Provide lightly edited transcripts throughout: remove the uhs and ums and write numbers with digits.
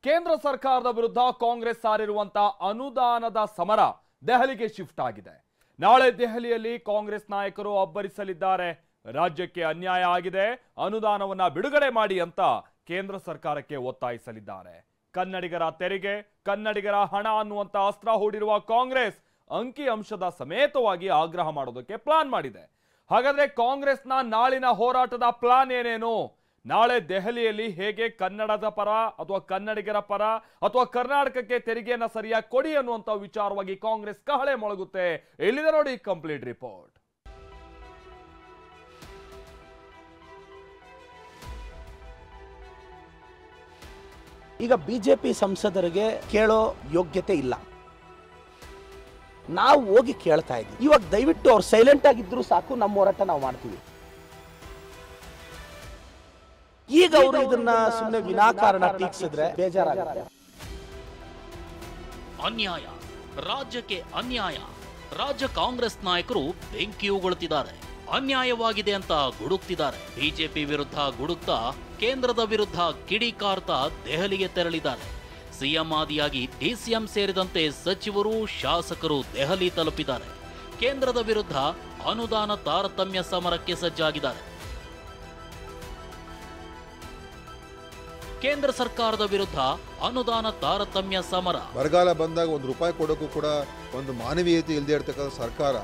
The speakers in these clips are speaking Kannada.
ಕೇಂದ್ರ ಸರ್ಕಾರದ ವಿರುದ್ಧ ಕಾಂಗ್ರೆಸ್ ಸಾರಿರುವಂತಹ ಅನುದಾನದ ಸಮರ ದೆಹಲಿಗೆ ಶಿಫ್ಟ್ ಆಗಿದೆ. ನಾಳೆ ದೆಹಲಿಯಲ್ಲಿ ಕಾಂಗ್ರೆಸ್ ನಾಯಕರು ಅಬ್ಬರಿಸಲಿದ್ದಾರೆ. ರಾಜ್ಯಕ್ಕೆ ಅನ್ಯಾಯ ಆಗಿದೆ, ಅನುದಾನವನ್ನ ಬಿಡುಗಡೆ ಮಾಡಿ ಅಂತ ಕೇಂದ್ರ ಸರ್ಕಾರಕ್ಕೆ ಒತ್ತಾಯಿಸಲಿದ್ದಾರೆ. ಕನ್ನಡಿಗರ ತೆರಿಗೆ, ಕನ್ನಡಿಗರ ಹಣ ಅನ್ನುವಂತ ಅಸ್ತ್ರ ಹೂಡಿರುವ ಕಾಂಗ್ರೆಸ್ ಅಂಕಿ ಅಂಶದ ಸಮೇತವಾಗಿ ಆಗ್ರಹ ಮಾಡೋದಕ್ಕೆ ಪ್ಲಾನ್ ಮಾಡಿದೆ. ಹಾಗಾದ್ರೆ ಕಾಂಗ್ರೆಸ್ನ ನಾಳಿನ ಹೋರಾಟದ ಪ್ಲಾನ್ ಏನೇನು? ನಾಳೆ ದೆಹಲಿಯಲ್ಲಿ ಹೇಗೆ ಕನ್ನಡದ ಪರ ಅಥವಾ ಕನ್ನಡಿಗರ ಪರ ಅಥವಾ ಕರ್ನಾಟಕಕ್ಕೆ ತೆರಿಗೆಯನ್ನ ಸರಿಯಾಗಿ ಕೊಡಿ ಅನ್ನುವಂತ ವಿಚಾರವಾಗಿ ಕಾಂಗ್ರೆಸ್ ಕಹಳೆ ಮೊಳಗುತ್ತೆ. ಎಲ್ಲಿದೆ ನೋಡಿ ಕಂಪ್ಲೀಟ್ ರಿಪೋರ್ಟ್. ಈಗ ಬಿಜೆಪಿ ಸಂಸದರಿಗೆ ಕೇಳೋ ಯೋಗ್ಯತೆ ಇಲ್ಲ. ನಾವು ಹೋಗಿ ಕೇಳ್ತಾ ಇದ್ದೀವಿ. ಇವಾಗ ದಯವಿಟ್ಟು ಅವ್ರು ಸೈಲೆಂಟ್ ಆಗಿದ್ರು ಸಾಕು, ನಮ್ಮ ಹೋರಾಟ ನಾವು ಮಾಡ್ತೀವಿ. ಈಗ ಅವರು ಇದನ್ನ ಸುಮ್ಮನೆ ವಿನಾಕಾರಣ ಟೀಕಿಸಿದ್ರೆ ಬೇಜಾರಾಗುತ್ತೆ. ಅನ್ಯಾಯ, ರಾಜ್ಯಕ್ಕೆ ಅನ್ಯಾಯ. ರಾಜ್ಯ ಕಾಂಗ್ರೆಸ್ ನಾಯಕರು ಬೆಂಕಿ ಉಗುಳುತ್ತಿದ್ದಾರೆ. ಅನ್ಯಾಯವಾಗಿದೆ ಅಂತ ಗುಡುಕ್ತಿದ್ದಾರೆ. ಬಿಜೆಪಿ ವಿರುದ್ಧ ಗುಡುಕ್ತಾ ಕೇಂದ್ರದ ವಿರುದ್ಧ ಕಿಡಿಕಾರ್ತಾ ದೆಹಲಿಗೆ ತೆರಳಿದ್ದಾರೆ. ಸಿಎಂ ಆದಿಯಾಗಿ ಡಿಸಿಎಂ ಸೇರಿದಂತೆ ಸಚಿವರು, ಶಾಸಕರು ದೆಹಲಿ ತಲುಪಿದ್ದಾರೆ. ಕೇಂದ್ರದ ವಿರುದ್ಧ ಅನುದಾನ ತಾರತಮ್ಯ ಸಮರಕ್ಕೆ ಸಜ್ಜಾಗಿದ್ದಾರೆ. ಕೇಂದ್ರ ಸರ್ಕಾರದ ವಿರುದ್ಧ ಅನುದಾನ ತಾರತಮ್ಯ ಸಮರ. ಬರಗಾಲ ಬಂದಾಗ ₹1 ಕೊಡೋಕ್ಕೂ ಕೂಡ ಒಂದು ಮಾನವೀಯತೆ ಇಲ್ಲದೆ ಇರತಕ್ಕಂಥ ಸರ್ಕಾರ.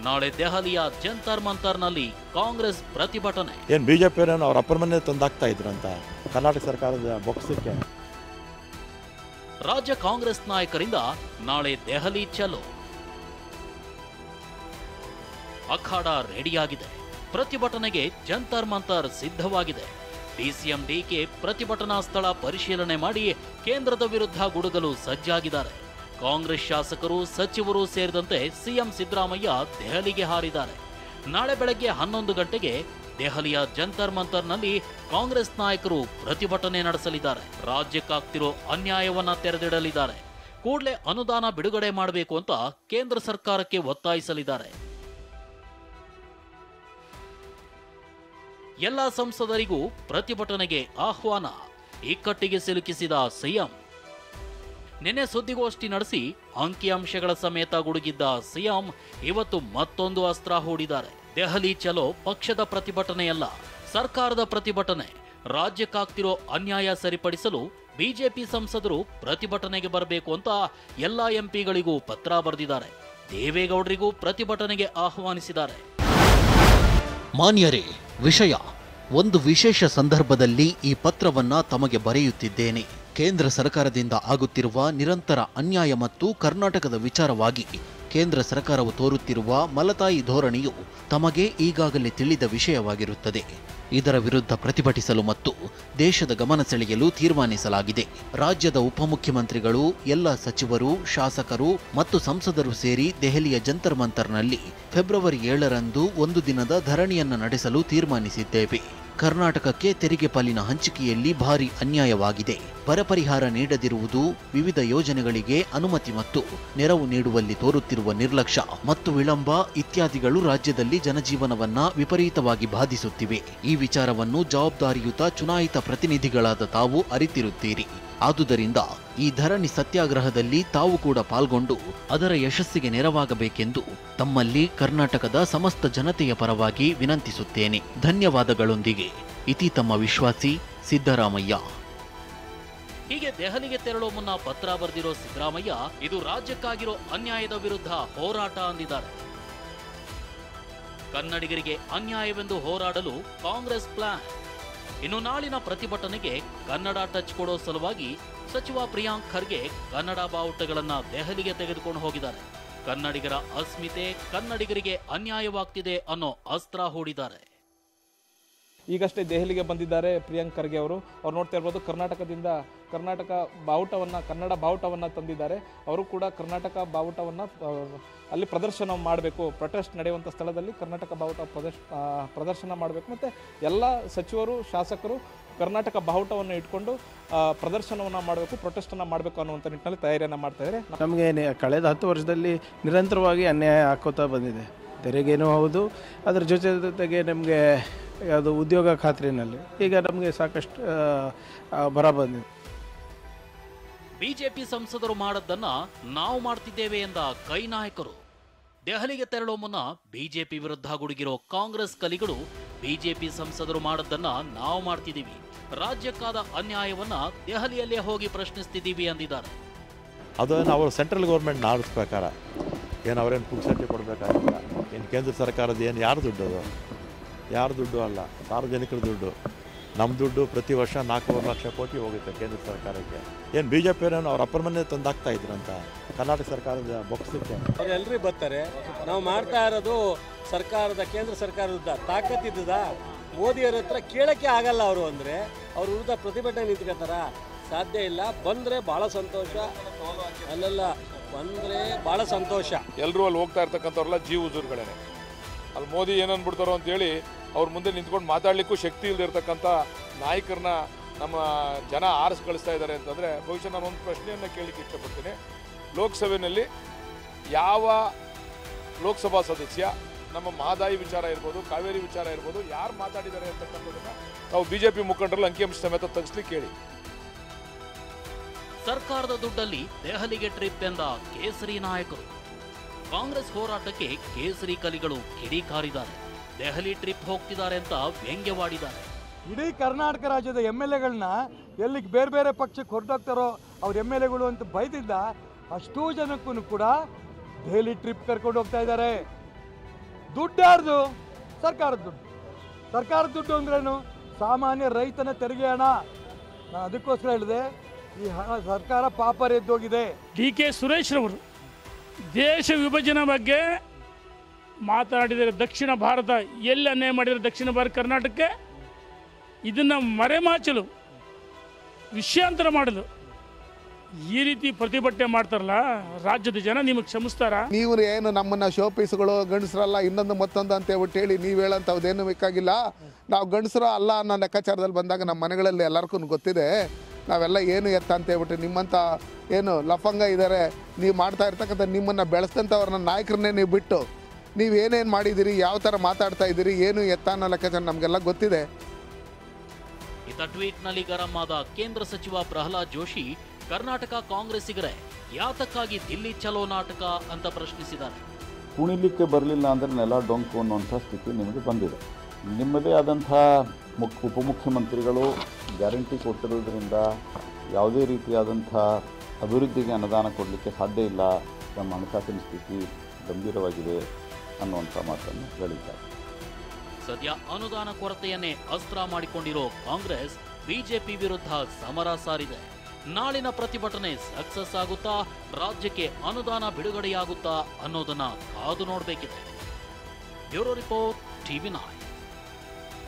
ನಾಳೆ ದೆಹಲಿಯ ಜಂತರ್ ಮಂತರ್ನಲ್ಲಿ ಕಾಂಗ್ರೆಸ್ ಪ್ರತಿಭಟನೆ. ಏನ್ ಬಿಜೆಪಿ ಅವ್ರ ಅಪ್ಪರ ಮನೆ ತಂದಾಗ್ತಾ ಇದ್ರಂತ ಕರ್ನಾಟಕ ಸರ್ಕಾರದ ಬಾಕ್ಸಕ್ಕೆ. ರಾಜ್ಯ ಕಾಂಗ್ರೆಸ್ ನಾಯಕರಿಂದ ನಾಳೆ ದೆಹಲಿ ಚಲೋ. ಅಖಾಡ ರೆಡಿಯಾಗಿದೆ. ಪ್ರತಿಭಟನೆಗೆ ಜಂತರ್ ಮಂತರ್ ಸಿದ್ಧವಾಗಿದೆ. ಡಿಸಿಎಂ ಡಿಕೆ ಪ್ರತಿಭಟನಾ ಸ್ಥಳ ಪರಿಶೀಲನೆ ಮಾಡಿ ಕೇಂದ್ರದ ವಿರುದ್ಧ ಗುಡುಗಲು ಸಜ್ಜಾಗಿದ್ದಾರೆ. ಕಾಂಗ್ರೆಸ್ ಶಾಸಕರು, ಸಚಿವರು ಸೇರಿದಂತೆ ಸಿಎಂ ಸಿದ್ದರಾಮಯ್ಯ ದೆಹಲಿಗೆ ಹಾರಿದ್ದಾರೆ. ನಾಳೆ ಬೆಳಗ್ಗೆ 11 ಗಂಟೆಗೆ ದೆಹಲಿಯ ಜಂತರ್ ಮಂತರ್ನಲ್ಲಿ ಕಾಂಗ್ರೆಸ್ ನಾಯಕರು ಪ್ರತಿಭಟನೆ ನಡೆಸಲಿದ್ದಾರೆ. ರಾಜ್ಯಕ್ಕಾಗ್ತಿರೋ ಅನ್ಯಾಯವನ್ನ ತೆರೆದಿಡಲಿದ್ದಾರೆ. ಕೂಡಲೇ ಅನುದಾನ ಬಿಡುಗಡೆ ಮಾಡಬೇಕು ಅಂತ ಕೇಂದ್ರ ಸರ್ಕಾರಕ್ಕೆ ಒತ್ತಾಯಿಸಲಿದ್ದಾರೆ. ಎಲ್ಲ ಸಂಸದರಿಗೂ ಪ್ರತಿಭಟನೆಗೆ ಆಹ್ವಾನ. ಇಕ್ಕಟ್ಟಿಗೆ ಸಿಲುಕಿಸಿದ ಸಿಎಂ. ನಿನ್ನೆ ಸುದ್ದಿಗೋಷ್ಠಿ ನಡೆಸಿ ಅಂಕಿಅಂಶಗಳ ಸಮೇತ ಗುಡುಗಿದ್ದ ಸಿಎಂ ಇವತ್ತು ಮತ್ತೊಂದು ಅಸ್ತ್ರ ಹೂಡಿದ್ದಾರೆ. ದೆಹಲಿ ಚಲೋ ಪಕ್ಷದ ಪ್ರತಿಭಟನೆಯಲ್ಲ, ಸರ್ಕಾರದ ಪ್ರತಿಭಟನೆ. ರಾಜ್ಯಕ್ಕಾಗ್ತಿರೋ ಅನ್ಯಾಯ ಸರಿಪಡಿಸಲು ಬಿಜೆಪಿ ಸಂಸದರು ಪ್ರತಿಭಟನೆಗೆ ಬರಬೇಕು ಅಂತ ಎಲ್ಲ ಎಂಪಿಗಳಿಗೂ ಪತ್ರ ಬರೆದಿದ್ದಾರೆ. ದೇವೇಗೌಡರಿಗೂ ಪ್ರತಿಭಟನೆಗೆ ಆಹ್ವಾನಿಸಿದ್ದಾರೆ. ಮಾನ್ಯರೇ, ವಿಷಯ ಒಂದು ವಿಶೇಷ ಸಂದರ್ಭದಲ್ಲಿ ಈ ಪತ್ರವನ್ನ ತಮಗೆ ಬರೆಯುತ್ತಿದ್ದೇನೆ. ಕೇಂದ್ರ ಸರ್ಕಾರದಿಂದ ಆಗುತ್ತಿರುವ ನಿರಂತರ ಅನ್ಯಾಯ ಮತ್ತು ಕರ್ನಾಟಕದ ವಿಚಾರವಾಗಿ ಕೇಂದ್ರ ಸರ್ಕಾರವು ತೋರುತ್ತಿರುವ ಮಲತಾಯಿ ಧೋರಣೆಯು ತಮಗೆ ಈಗಾಗಲೇ ತಿಳಿದ ವಿಷಯವಾಗಿರುತ್ತದೆ. ಇದರ ವಿರುದ್ಧ ಪ್ರತಿಭಟಿಸಲು ಮತ್ತು ದೇಶದ ಗಮನ ಸೆಳೆಯಲು ತೀರ್ಮಾನಿಸಲಾಗಿದೆ. ರಾಜ್ಯದ ಉಪಮುಖ್ಯಮಂತ್ರಿಗಳು, ಎಲ್ಲ ಸಚಿವರು, ಶಾಸಕರು ಮತ್ತು ಸಂಸದರು ಸೇರಿ ದೆಹಲಿಯ ಜಂತರ್ ಮಂತರ್ನಲ್ಲಿ ಫೆಬ್ರವರಿ 7ರಂದು ಒಂದು ದಿನದ ಧರಣಿಯನ್ನು ನಡೆಸಲು ತೀರ್ಮಾನಿಸಿದ್ದೇವೆ. ಕರ್ನಾಟಕಕ್ಕೆ ತೆರಿಗೆ ಪಾಲಿನ ಹಂಚಿಕೆಯಲ್ಲಿ ಭಾರಿ ಅನ್ಯಾಯವಾಗಿದೆ. ಬರ ಪರಿಹಾರ ನೀಡದಿರುವುದು, ವಿವಿಧ ಯೋಜನೆಗಳಿಗೆ ಅನುಮತಿ ಮತ್ತು ನೆರವು ನೀಡುವಲ್ಲಿ ತೋರುತ್ತಿರುವ ನಿರ್ಲಕ್ಷ್ಯ ಮತ್ತು ವಿಳಂಬ ಇತ್ಯಾದಿಗಳು ರಾಜ್ಯದಲ್ಲಿ ಜನಜೀವನವನ್ನ ವಿಪರೀತವಾಗಿ ಬಾಧಿಸುತ್ತಿವೆ. ಈ ವಿಚಾರವನ್ನು ಜವಾಬ್ದಾರಿಯುತ ಚುನಾಯಿತ ಪ್ರತಿನಿಧಿಗಳಾದ ತಾವು ಅರಿತಿರುತ್ತೀರಿ. ಆದುದರಿಂದ ಈ ಧರಣಿ ಸತ್ಯಾಗ್ರಹದಲ್ಲಿ ತಾವು ಕೂಡ ಪಾಲ್ಗೊಂಡು ಅದರ ಯಶಸ್ಸಿಗೆ ನೆರವಾಗಬೇಕೆಂದು ತಮ್ಮಲ್ಲಿ ಕರ್ನಾಟಕದ ಸಮಸ್ತ ಜನತೆಯ ಪರವಾಗಿ ವಿನಂತಿಸುತ್ತೇನೆ. ಧನ್ಯವಾದಗಳೊಂದಿಗೆ ಇತಿ ತಮ್ಮ ವಿಶ್ವಾಸಿ ಸಿದ್ದರಾಮಯ್ಯ. ಹೀಗೆ ದೆಹಲಿಗೆ ತೆರಳೋ ಮುನ್ನ ಪತ್ರ ಬರೆದಿರೋ ಸಿದ್ದರಾಮಯ್ಯ ಇದು ರಾಜ್ಯಕ್ಕಾಗಿರೋ ಅನ್ಯಾಯದ ವಿರುದ್ಧ ಹೋರಾಟ ಅಂದಿದ್ದಾರೆ. ಕನ್ನಡಿಗರಿಗೆ ಅನ್ಯಾಯವೆಂದು ಹೋರಾಡಲು ಕಾಂಗ್ರೆಸ್ ಪ್ಲಾನ್. ಇನ್ನು ನಾಳಿನ ಪ್ರತಿಭಟನೆಗೆ ಕನ್ನಡ ಟಚ್ ಕೊಡೋ ಸಲುವಾಗಿ ಸಚಿವ ಪ್ರಿಯಾಂಕ್ ಖರ್ಗೆ ಕನ್ನಡ ಬಾವುಟಗಳನ್ನ ದೆಹಲಿಗೆ ತೆಗೆದುಕೊಂಡು ಹೋಗಿದ್ದಾರೆ. ಕನ್ನಡಿಗರ ಅಸ್ಮಿತೆ, ಕನ್ನಡಿಗರಿಗೆ ಅನ್ಯಾಯವಾಗ್ತಿದೆ ಅನ್ನೋ ಅಸ್ತ್ರ ಹೂಡಿದ್ದಾರೆ. ಈಗಷ್ಟೇ ದೆಹಲಿಗೆ ಬಂದಿದ್ದಾರೆ ಪ್ರಿಯಾಂಕ್ ಖರ್ಗೆ ಅವರು. ನೋಡ್ತಾ ಇರ್ಬೋದು, ಕರ್ನಾಟಕ ಬಾವುಟವನ್ನು, ಕನ್ನಡ ಬಾವುಟವನ್ನು ತಂದಿದ್ದಾರೆ. ಅವರು ಕೂಡ ಕರ್ನಾಟಕ ಬಾವುಟವನ್ನು ಅಲ್ಲಿ ಪ್ರದರ್ಶನ ಮಾಡಬೇಕು. ಪ್ರೊಟೆಸ್ಟ್ ನಡೆಯುವಂಥ ಸ್ಥಳದಲ್ಲಿ ಕರ್ನಾಟಕ ಬಾವುಟ ಪ್ರದರ್ಶನ ಮಾಡಬೇಕು. ಮತ್ತು ಎಲ್ಲ ಸಚಿವರು, ಶಾಸಕರು ಕರ್ನಾಟಕ ಬಾವುಟವನ್ನು ಇಟ್ಕೊಂಡು ಪ್ರದರ್ಶನವನ್ನು ಮಾಡಬೇಕು, ಪ್ರೊಟೆಸ್ಟನ್ನು ಮಾಡಬೇಕು ಅನ್ನುವಂಥ ನಿಟ್ಟಿನಲ್ಲಿ ತಯಾರಿಯನ್ನು ಮಾಡ್ತಾ ಇದ್ದಾರೆ. ನಮಗೆ ಕಳೆದ 10 ವರ್ಷದಲ್ಲಿ ನಿರಂತರವಾಗಿ ಅನ್ಯಾಯ ಹಾಕೋತಾ ಬಂದಿದೆ. ತೆರಿಗೆನೂ ಹೌದು, ಅದರ ಜೊತೆಗೆ ನಮಗೆ ಯಾವುದು ಉದ್ಯೋಗ ಖಾತ್ರಿನಲ್ಲಿ ಈಗ ನಮಗೆ ಸಾಕಷ್ಟು ಬರ ಬಂದಿದೆ. ಬಿಜೆಪಿ ಸಂಸದರು ಮಾಡದ್ದನ್ನ ನಾವು ಮಾಡ್ತಿದ್ದೇವೆ ಎಂದ ಕೈ ನಾಯಕರು. ದೆಹಲಿಗೆ ತೆರಳುವ ಮುನ್ನ ಬಿಜೆಪಿ ವಿರುದ್ಧ ಗುಡುಗಿರೋ ಕಾಂಗ್ರೆಸ್ ಕಲಿಗಳು ಬಿಜೆಪಿ ಸಂಸದರು ಮಾಡದ್ದನ್ನ ನಾವು ಮಾಡ್ತಿದ್ದೀವಿ, ರಾಜ್ಯಕ್ಕಾದ ಅನ್ಯಾಯವನ್ನ ದೆಹಲಿಯಲ್ಲೇ ಹೋಗಿ ಪ್ರಶ್ನಿಸ್ತಿದ್ದೀವಿ ಅಂದಿದ್ದಾರೆ. ಅದೇನು ಅವರು ಸೆಂಟ್ರಲ್ ಗೌರ್ಮೆಂಟ್ ಆರ್ಡ್ಸ್ ಪ್ರಕಾರ ಏನು ಅವರೇನು ಪುಕ್ಸಟ್ಟೆ ಕೊಡಬೇಕಾಗಿಲ್ಲ. ಏನು ಕೇಂದ್ರ ಸರ್ಕಾರದ ಏನು ಯಾರು ದುಡ್ಡು ಅದು? ಯಾರು ದುಡ್ಡು ಅಲ್ಲ, ಸಾರ್ವಜನಿಕರ ದುಡ್ಡು. ನಮ್ಮ ದುಡ್ಡು ಪ್ರತಿ ವರ್ಷ 4 ಲಕ್ಷ ಕೋಟಿ ಹೋಗುತ್ತೆ ಕೇಂದ್ರ ಸರ್ಕಾರಕ್ಕೆ. ಏನು ಬಿ ಜೆ ಪಿಯವರೇನು ಅವ್ರ ಅಪ್ಪರ ಮನೆ ತಂದಾಗ್ತಾ ಇದ್ರಂತ ಕರ್ನಾಟಕ ಸರ್ಕಾರದ ಬೊಕ್ಸಕ್ಕೆ. ಅವ್ರು ಎಲ್ಲರೂ ಬರ್ತಾರೆ. ನಾವು ಮಾಡ್ತಾ ಇರೋದು ಸರ್ಕಾರದ ಕೇಂದ್ರ ಸರ್ಕಾರದ ತಾಕತ್ತಿದ್ದ ಮೋದಿಯವ್ರ ಹತ್ರ ಕೇಳೋಕ್ಕೆ ಆಗಲ್ಲ. ಅವರು ಅಂದರೆ ಅವ್ರ ವಿರುದ್ಧ ಪ್ರತಿಭಟನೆ ನಿಂತ್ಕೋತಾರ, ಸಾಧ್ಯ ಇಲ್ಲ. ಬಂದರೆ ಭಾಳ ಸಂತೋಷ, ಅಲ್ಲೆಲ್ಲ ಬಂದರೆ ಭಾಳ ಸಂತೋಷ. ಎಲ್ಲರೂ ಅಲ್ಲಿ ಹೋಗ್ತಾ ಇರ್ತಕ್ಕಂಥವ್ರೆಲ್ಲ ಜೀವ ಉಜೂರುಗಳೇ. ಅಲ್ಲಿ ಮೋದಿ ಏನನ್ಬಿಡ್ತಾರೋ ಅಂತೇಳಿ ಅವ್ರ ಮುಂದೆ ನಿಂತ್ಕೊಂಡು ಮಾತಾಡಲಿಕ್ಕೂ ಶಕ್ತಿ ಇಲ್ಲದಿರ್ತಕ್ಕಂಥ ನಾಯಕರನ್ನ ನಮ್ಮ ಜನ ಆರಿಸಿ ಕಳಿಸ್ತಾ ಇದ್ದಾರೆ ಅಂತಂದರೆ ಬಹುಶಃ ನಾನು ಒಂದು ಪ್ರಶ್ನೆಯನ್ನು ಕೇಳಲಿಕ್ಕೆ ಇಷ್ಟಪಡ್ತೀನಿ. ಲೋಕಸಭೆಯಲ್ಲಿ ಯಾವ ಲೋಕಸಭಾ ಸದಸ್ಯ ನಮ್ಮ ಮಹದಾಯಿ ವಿಚಾರ ಇರ್ಬೋದು, ಕಾವೇರಿ ವಿಚಾರ ಇರ್ಬೋದು, ಯಾರು ಮಾತಾಡಿದ್ದಾರೆ ಅಂತಕ್ಕಂಥದ್ದನ್ನು ನಾವು ಬಿಜೆಪಿ ಮುಖಂಡರಲ್ಲಿ ಅಂಕಿಅಂಶ ಸಮೇತ ತೆಗೆಸ್ಲಿಕ್ಕೆ ಕೇಳಿ. ಸರ್ಕಾರದ ದುಡ್ಡಲ್ಲಿ ದೆಹಲಿಗೆ ಟ್ರಿಪ್ ಎಂದ ಕೇಸರಿ ನಾಯಕರು. ಕಾಂಗ್ರೆಸ್ ಹೋರಾಟಕ್ಕೆ ಕೇಸರಿ ಕಲಿಗಳು ಕಿಡಿಕಾರಿದ್ದಾರೆ. ದೆಹಲಿ ಟ್ರಿಪ್ ಹೋಗ್ತಿದ್ದಾರೆ ಅಂತ ವ್ಯಂಗ್ಯವಾಡಿದ್ದಾರೆ. ಇಡೀ ಕರ್ನಾಟಕ ರಾಜ್ಯದ MLAಗಳನ್ನ ಎಲ್ಲಿಗೆ ಬೇರೆ ಬೇರೆ ಪಕ್ಷಕ್ಕೆ ಹೊರಟೋಗ್ತಾರೋ ಅವ್ರ MLAಗಳು ಅಂತ ಬೈದಿದ್ದ ಅಷ್ಟೂ ಜನಕ್ಕೂ ಕೂಡ ದೆಹಲಿ ಟ್ರಿಪ್ ಕರ್ಕೊಂಡು ಹೋಗ್ತಾ ಇದ್ದಾರೆ. ದುಡ್ಡು ಯಾರ್ದು? ಸರ್ಕಾರದ ದುಡ್ಡು. ಸರ್ಕಾರದ ದುಡ್ಡು ಅಂದ್ರೇನು? ಸಾಮಾನ್ಯ ರೈತನ ತೆರಿಗೆ ಹಣ. ನಾನು ಅದಕ್ಕೋಸ್ಕರ ಹೇಳಿದೆ, ಈ ಹಣ ಸರ್ಕಾರ ಪಾಪರ್ ಎದ್ದೋಗಿದೆ. DK ಸುರೇಶ್ ರವರು ದೇಶ ವಿಭಜನೆ ಬಗ್ಗೆ ಮಾತನಾಡಿದರೆ ದಕ್ಷಿಣ ಭಾರತ ಎಲ್ಲಿ ಅನ್ಯಾಯ ಮಾಡಿದರೆ ದಕ್ಷಿಣ ಭಾರತ ಕರ್ನಾಟಕಕ್ಕೆ ಇದನ್ನು ಮರೆಮಾಚಲು ವಿಷಯಾಂತರ ಮಾಡಲು ಈ ರೀತಿ ಪ್ರತಿಭಟನೆ ಮಾಡ್ತಾರಲ್ಲ, ರಾಜ್ಯದ ಜನ ನಿಮಗೆ ಕ್ಷಮಿಸ್ತಾರ? ನೀವು ಏನು ನಮ್ಮನ್ನ ಶೋಪೀಸ್ಗಳು ಗಂಡಸರಲ್ಲ ಇನ್ನೊಂದು ಮತ್ತೊಂದು ಅಂತ ಹೇಳ್ಬಿಟ್ಟು ಹೇಳಿ ನೀವು ಹೇಳೋಂಥದ್ದೇನು ಬೇಕಾಗಿಲ್ಲ. ನಾವು ಗಂಡಸರು ಅಲ್ಲ ಅನ್ನೋ ಲೆಕ್ಕಾಚಾರದಲ್ಲಿ ಬಂದಾಗ ನಮ್ಮ ಮನೆಗಳಲ್ಲಿ ಎಲ್ಲರಿಗೂ ಗೊತ್ತಿದೆ ನಾವೆಲ್ಲ ಏನು ಎತ್ತ ಅಂತ ಹೇಳ್ಬಿಟ್ಟು. ನಿಮ್ಮಂಥ ಏನು ಲಫಂಗ ಇದ್ದಾರೆ, ನೀವು ಮಾಡ್ತಾ ಇರ್ತಕ್ಕಂಥ ನಿಮ್ಮನ್ನು ಬೆಳೆಸ್ತಂಥವ್ರನ್ನ ನಾಯಕರನ್ನೇ ನೀವು ಬಿಟ್ಟು ನೀವು ಏನೇನು ಮಾಡಿದ್ದೀರಿ, ಯಾವ ಥರ ಮಾತಾಡ್ತಾ ಇದ್ದೀರಿ, ಏನು ಎತ್ತ ಅನ್ನೋ ಲೆಕ್ಕಾಚಾರ ನಮಗೆಲ್ಲ ಗೊತ್ತಿದೆ. ಇತ್ತ ಟ್ವೀಟ್ನಲ್ಲಿ ಗರಂ ಆದ ಕೇಂದ್ರ ಸಚಿವ ಪ್ರಹ್ಲಾದ್ ಜೋಶಿ ಕರ್ನಾಟಕ ಕಾಂಗ್ರೆಸ್ಸಿಗರೇ ಯಾತಕ್ಕಾಗಿ ದಿಲ್ಲಿ ಚಲೋ ನಾಟಕ ಅಂತ ಪ್ರಶ್ನಿಸಿದ್ದಾರೆ. ಕುಣಿಲಿಕ್ಕೆ ಬರಲಿಲ್ಲ ಅಂದರೆ ನೆಲ ಡೊಂಕು ಅನ್ನುವಂಥ ಸ್ಥಿತಿ ನಿಮಗೆ ಬಂದಿದೆ. ನಿಮ್ಮದೇ ಆದಂಥ ಉಪಮುಖ್ಯಮಂತ್ರಿಗಳು ಗ್ಯಾರಂಟಿ ಕೊಟ್ಟಿರೋದ್ರಿಂದ ಯಾವುದೇ ರೀತಿಯಾದಂಥ ಅಭಿವೃದ್ಧಿಗೆ ಅನುದಾನ ಕೊಡಲಿಕ್ಕೆ ಸಾಧ್ಯ ಇಲ್ಲ, ನಮ್ಮ ಹಣಕಾಸಿನ ಸ್ಥಿತಿ ಗಂಭೀರವಾಗಿದೆ ಅನ್ನುವಂಥ ಮಾತನ್ನು ಹೇಳಿದ್ದಾರೆ. ಸದ್ಯ ಅನುದಾನ ಕೊರತೆಯನ್ನೇ ಅಸ್ತ್ರ ಮಾಡಿಕೊಂಡಿರೋ ಕಾಂಗ್ರೆಸ್ ಬಿಜೆಪಿ ವಿರುದ್ಧ ಸಮರ ಸಾರಿದೆ. ನಾಳಿನ ಪ್ರತಿಭಟನೆ ಸಕ್ಸಸ್ ಆಗುತ್ತಾ, ರಾಜ್ಯಕ್ಕೆ ಅನುದಾನ ಬಿಡುಗಡೆಯಾಗುತ್ತಾ ಅನ್ನೋದನ್ನ ಕಾದು ನೋಡಬೇಕಿದೆ. Bureau report, TV9.